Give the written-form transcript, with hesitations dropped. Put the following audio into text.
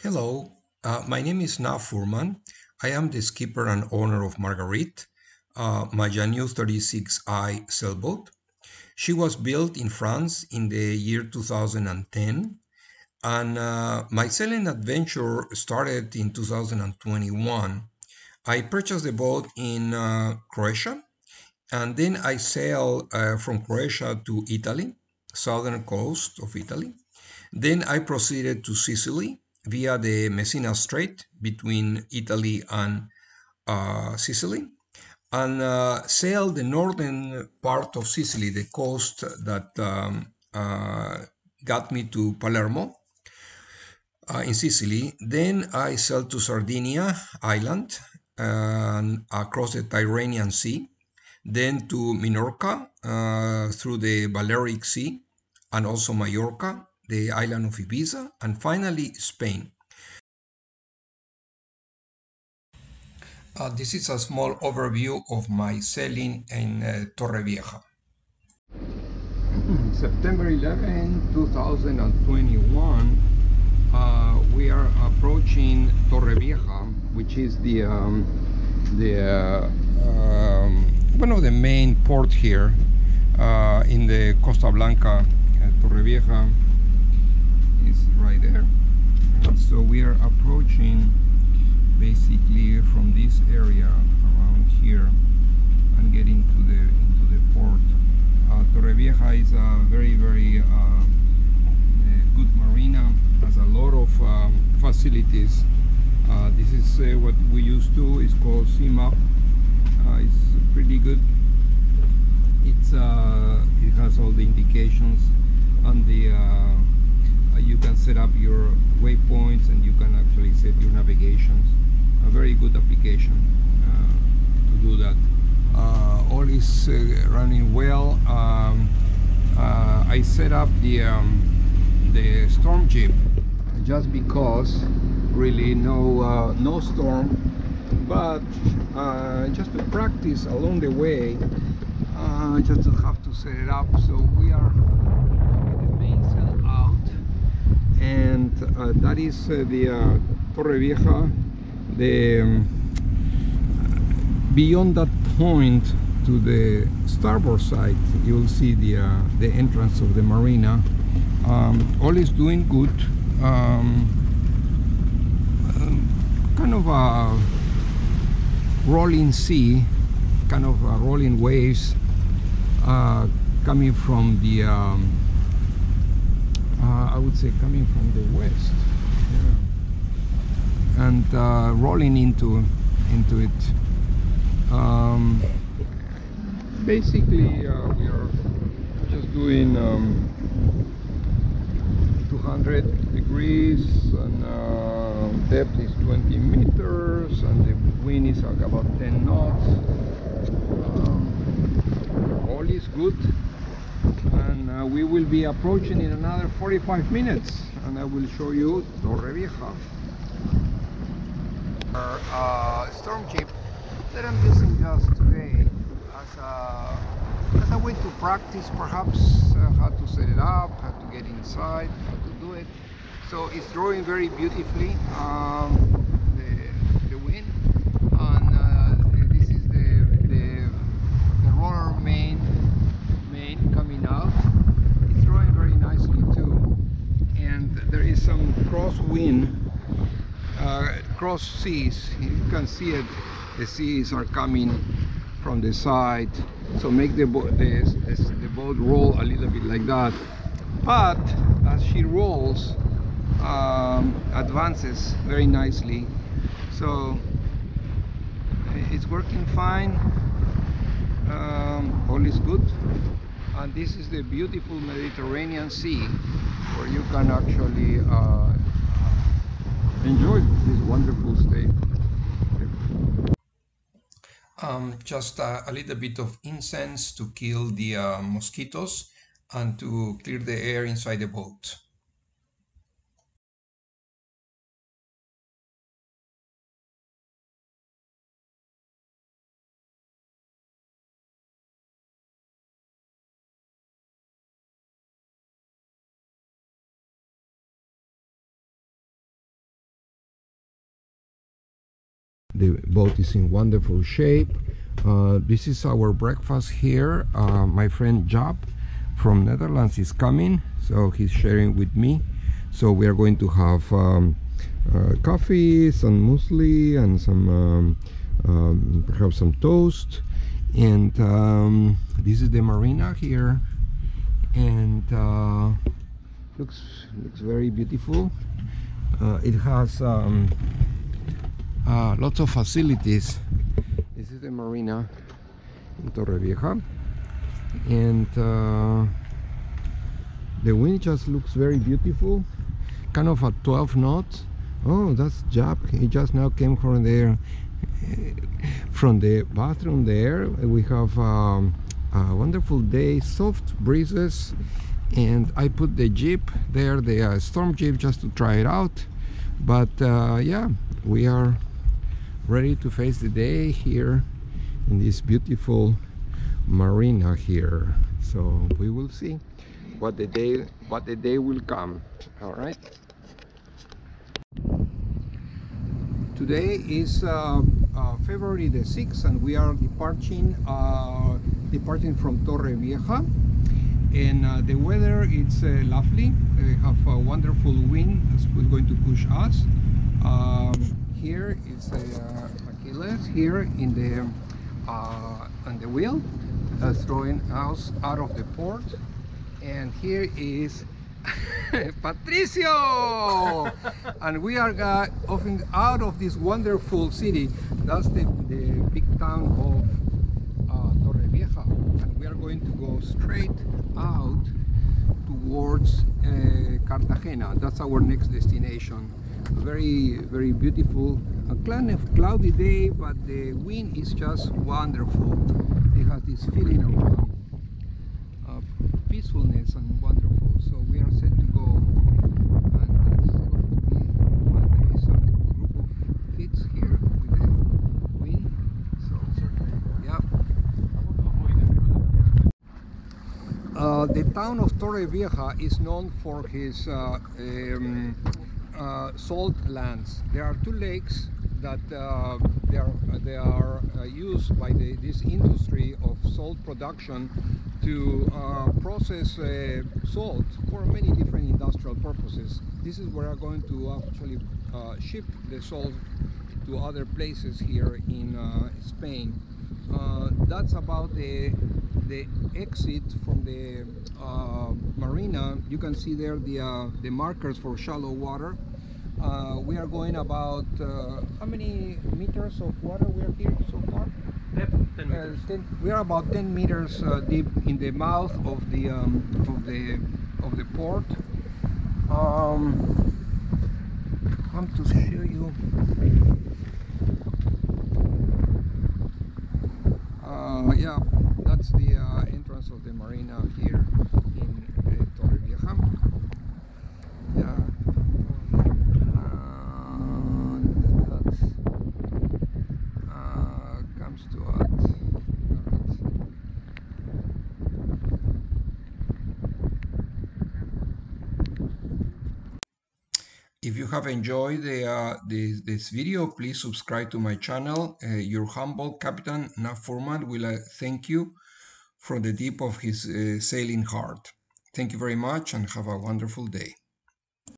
Hello, my name is Na Furman. I am the skipper and owner of Marguerite, my Janus 36I sailboat. She was built in France in the year 2010, and my sailing adventure started in 2021. I purchased the boat in Croatia, and then I sailed from Croatia to Italy, southern coast of Italy. Then I proceeded to Sicily via the Messina Strait between Italy and Sicily, and sailed the northern part of Sicily, the coast that got me to Palermo in Sicily. Then I sailed to Sardinia Island and across the Tyrrhenian Sea, then to Minorca through the Balearic Sea, and also Mallorca, the island of Ibiza, and finally Spain. This is a small overview of my sailing in Torrevieja. September 11, 2021, we are approaching Torrevieja, which is the one of the main ports here in the Costa Blanca. Torrevieja is right there. So we are approaching basically from this area around here and getting to into the port. Torrevieja is a very good marina, has a lot of facilities. This is what we used to, it's called CMAP. It's pretty good. It has all the indications and you can set up your waypoints and you can actually set your navigations. A very good application to do that. All is running well. I set up the storm jeep just because really no storm, but just to practice along the way, just to have to set it up. So we are with the mainsail out, and that is the Torrevieja. Beyond that point to the starboard side, you will see the entrance of the marina. All is doing good. Kind of a rolling sea, kind of rolling waves coming from the I would say coming from the west, yeah, and rolling into it. Basically we are just doing 200 degrees, and depth is 20 meters, and the wind is about 10 knots. All is good, and we will be approaching in another 45 minutes, and I will show you Torrevieja. Our storm jeep that I'm using just today as a way to practice, perhaps how to set it up, how to get inside, how to do it. So it's drawing very beautifully the wind, and this is the roller main coming out. It's drawing very nicely too, and there is some crosswind, cross seas. You can see it. The seas are coming from the side, so make the boat roll a little bit like that. But as she rolls, advances very nicely. So it's working fine. All is good. And this is the beautiful Mediterranean Sea, where you can actually enjoy this wonderful stay. Just a little bit of incense to kill the mosquitoes and to clear the air inside the boat. The boat is in wonderful shape. This is our breakfast here. My friend Job from Netherlands is coming, so he's sharing with me. So we are going to have coffee, some muesli, and some perhaps some toast. And this is the marina here, and looks very beautiful. It has lots of facilities. This is the marina in Torrevieja, and the wind just looks very beautiful, kind of at 12 knots. Oh, that's Jap. He just now came from there, from the bathroom there. We have a wonderful day, soft breezes, and I put the Jeep there, the storm Jeep, just to try it out. But yeah, we are ready to face the day here in this beautiful marina here. So we will see what the day will come. All right. Today is February the 6th, and we are departing from Torrevieja. And the weather is lovely. We have a wonderful wind that's going to push us. Here is Achilles here in the on the wheel, throwing us out of the port. And here is Patricio, and we are offing out of this wonderful city. That's the big town of Torrevieja, and we are going to go straight out towards Cartagena. That's our next destination. Very beautiful, a kind of cloudy day, but the wind is just wonderful. It has this feeling of peacefulness and wonderful. So we are set to go, and that's going to be one. There is a group of kids here with the wind. So yeah. The town of Torrevieja is known for his salt lands. There are two lakes that they are used by this industry of salt production to process salt for many different industrial purposes. This is where we are going to actually ship the salt to other places here in Spain. That's about the exit from the marina. You can see there the markers for shallow water. We are going about how many meters of water we are here so far? 10 meters. We are about 10 meters deep in the mouth of the port. I'm to show you. Yeah, that's the entrance of the marina here in Torrevieja. Yeah. That comes to us. If you have enjoyed this video, please subscribe to my channel. Your humble Captain Nav Furman will thank you from the deep of his sailing heart. Thank you very much, and have a wonderful day.